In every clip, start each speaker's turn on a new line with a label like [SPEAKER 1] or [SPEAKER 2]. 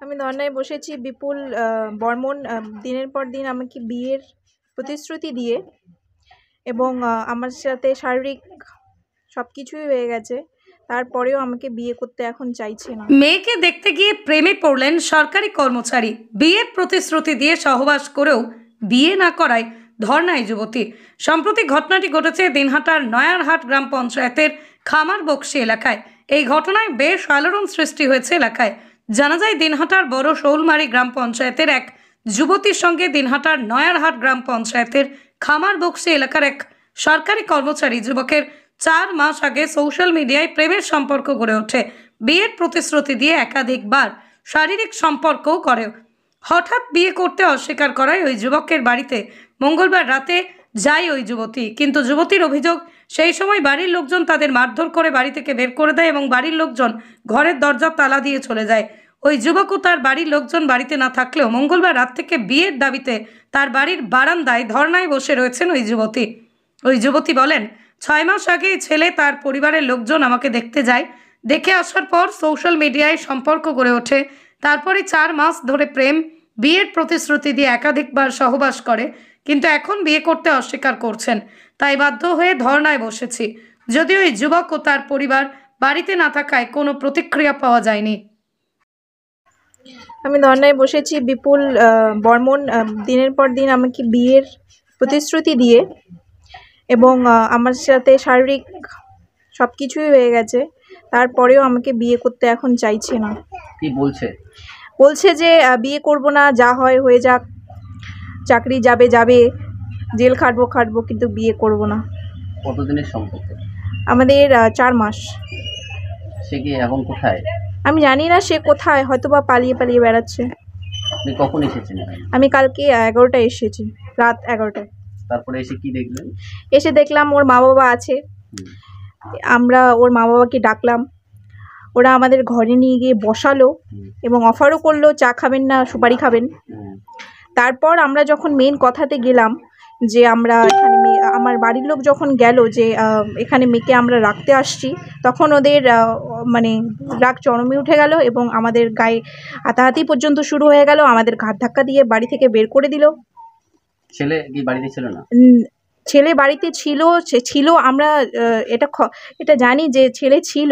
[SPEAKER 1] আমি ধর্নায় বসেছি। বিপুল বর্মন দিনের পর দিন আমাকে বিয়ের প্রতিশ্রুতি দিয়ে এবং আমার সাথে শারীরিক সবকিছুই হয়ে গেছে, তারপরেও আমাকে বিয়ে করতে এখন চাইছে না।
[SPEAKER 2] মেয়েকে দেখতে গিয়ে প্রেমে পড়লেন সরকারি কর্মচারী। বিয়ের প্রতিশ্রুতি দিয়ে সহবাস করেও বিয়ে না করায় ধর্নায় যুবতী। সম্প্রতি ঘটনাটি ঘটেছে দিনহাটার নয়ারহাট গ্রাম পঞ্চায়েতের খামারবক্সি এলাকায়। এই ঘটনায় বেশ আলোড়ন সৃষ্টি হয়েছে এলাকায়। জানা যায়, দিনহাটার বড় শৌলমারি গ্রাম পঞ্চায়েতের এক যুবতীর সঙ্গে দিনহাটার নয়ারহাট গ্রাম পঞ্চায়েতের খামারবক্সি এলাকার এক সরকারি কর্মচারী যুবকের 4 মাস আগে সোশ্যাল মিডিয়ায় প্রেমের সম্পর্ক গড়ে ওঠে। বিয়ের প্রতিশ্রুতি দিয়ে একাধিকবার শারীরিক সম্পর্কও করে। হঠাৎ বিয়ে করতে অস্বীকার করায় ওই যুবকের বাড়িতে মঙ্গলবার রাতে যায় ওই যুবতী। কিন্তু যুবতীর অভিযোগ, সেই সময় বাড়ির লোকজন তাদের মারধর করে বাড়ি থেকে বের করে দেয় এবং বাড়ির লোকজন ঘরের দরজা তালা দিয়ে চলে যায়। ওই যুবক ও তার বাড়ির লোকজন বাড়িতে না থাকলেও মঙ্গলবার রাত থেকে বিয়ের দাবিতে তার বাড়ির বারান্দায় ধর্নায় বসে রয়েছেন ওই যুবতী। ওই যুবতী বলেন, 6 মাস আগে ছেলে তার পরিবারের লোকজন আমাকে দেখতে যায়। দেখে আসার পর সোশ্যাল মিডিয়ায় সম্পর্ক গড়ে ওঠে। তারপরে 4 মাস ধরে প্রেম, বিয়ের প্রতিশ্রুতি দিয়ে একাধিকবার সহবাস করে, কিন্তু এখন বিয়ে করতে অস্বীকার করছেন। তাই বাধ্য হয়ে ধর্নায় বসেছি। যদিও ওই যুবক ও তার পরিবার বাড়িতে না থাকায় কোনো প্রতিক্রিয়া পাওয়া যায়নি।
[SPEAKER 1] আমি ধর্নায় বসেছি। বিপুল বর্মন দিনের পর দিন আমাকে বিয়ের প্রতিশ্রুতি দিয়ে এবং আমার সাথে শারীরিক সবকিছুই হয়ে গেছে, তারপরেও আমাকে বিয়ে করতে এখন চাইছে না।
[SPEAKER 3] কি বলছে?
[SPEAKER 1] বলছে যে বিয়ে করব না, যা হয় হয়ে যাক, চাকরি যাবে, জেল খাটবো, কিন্তু বিয়ে করব না।
[SPEAKER 3] কতদিনের সম্পর্ক?
[SPEAKER 1] আমাদের 4 মাস।
[SPEAKER 3] সে কি এখন কোথায়?
[SPEAKER 1] আমি জানি না সে কোথায়, হয়তো বা পালিয়ে বেড়াচ্ছে।
[SPEAKER 3] আপনি কখন এসেছেন?
[SPEAKER 1] আমি কালকে 11টায় এসেছি, রাত 11টায়।
[SPEAKER 3] তারপরে এসে কি দেখলেন?
[SPEAKER 1] এসে দেখলাম ওর মা বাবা আছে। আমরা ওর মা বাবাকে ডাকলাম, ওরা আমাদের ঘরে নিয়ে গিয়ে বসালো এবং অফারও করলো, চা খাবেন না সুপারি খাবেন। তারপর আমরা যখন মেন কথাতে গেলাম যে আমরা এখানে আমার বাড়ির লোক যখন গেল যে এখানে মেয়েকে আমরা রাখতে আসছি, তখন ওদের মানে রাগ চরমে উঠে গেল এবং আমাদের গায়ে হাতাহাতি পর্যন্ত শুরু হয়ে গেল। আমাদের ঘাট ধাক্কা দিয়ে বাড়ি থেকে বের করে দিল।
[SPEAKER 3] ছেলে কি বাড়িতে ছিল না?
[SPEAKER 1] ছেলে বাড়িতে ছিল। আমরা এটা জানি যে ছেলে ছিল,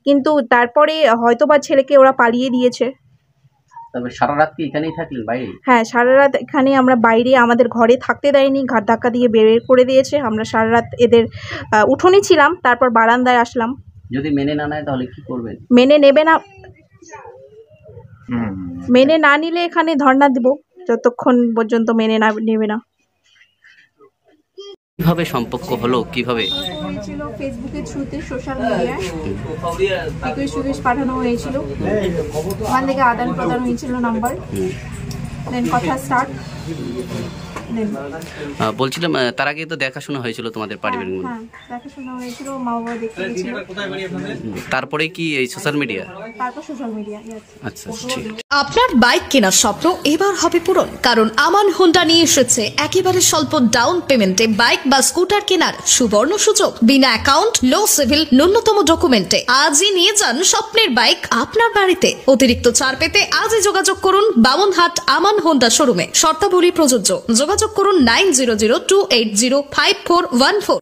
[SPEAKER 1] কিন্তু তারপরে হয়তোবা ছেলেকে ওরা পালিয়ে দিয়েছে।
[SPEAKER 3] তবে সারা রাত কি এখানেই থাকলেন বাইরে?
[SPEAKER 1] হ্যাঁ, সারা রাত এখানে আমরা বাইরে, আমাদের ঘরে থাকতে দেয়নি, ঘাট ধাক্কা দিয়ে বের করে দিয়েছে। আমরা সারা রাত এদের উঠোনে ছিলাম, তারপর বারান্দায় আসলাম।
[SPEAKER 3] যদি মেনে না নেয় তাহলে কি করবেন?
[SPEAKER 1] মেনে নেবে না, মেনে না নিলে এখানে ধর্ণা দেব যতক্ষণ পর্যন্ত মেনে নেবে না।
[SPEAKER 3] কিভাবে সম্পর্ক হলো? কিভাবে
[SPEAKER 1] হয়েছিল? ফেসবুকের থ্রুতে, সোশ্যাল মিডিয়ায় রিকোয়েস্ট পাঠানো হয়েছিল, ওখান থেকে আদান প্রদান হয়েছিল নাম্বার, দেন কথা স্টার্ট।
[SPEAKER 3] বলছিলাম, তার আগে তো দেখাশোনা হয়েছিল তোমাদের পারিবারিক?
[SPEAKER 1] হ্যাঁ, দেখাশোনা হয়েছিল, মা বাবা দেখতে গেছিল।
[SPEAKER 3] তারপরে কি এই সোশ্যাল মিডিয়া?
[SPEAKER 1] তারপর সোশ্যাল মিডিয়া।
[SPEAKER 3] আচ্ছা, ঠিক।
[SPEAKER 4] আপনার বাইক কেনার স্বপ্ন এবার হবে পূরণ, কারণ আমান হোন্ডা নিয়ে এসেছে একেবারে স্বল্প ডাউন পেমেন্টে বাইক বা স্কুটার কেনার সুবর্ণ সুযোগ। বিনা অ্যাকাউন্ট, লো সিভিল, ন্যূনতম ডকুমেন্টে আজই নিয়ে যান স্বপ্নের বাইক আপনার বাড়িতে। অতিরিক্ত ছাড় পেতে আজই যোগাযোগ করুন বামনহাট আমান হোন্ডা শোরুমে। শর্তাবলী প্রযোজ্য। যোগাযোগ করুন 9002805414।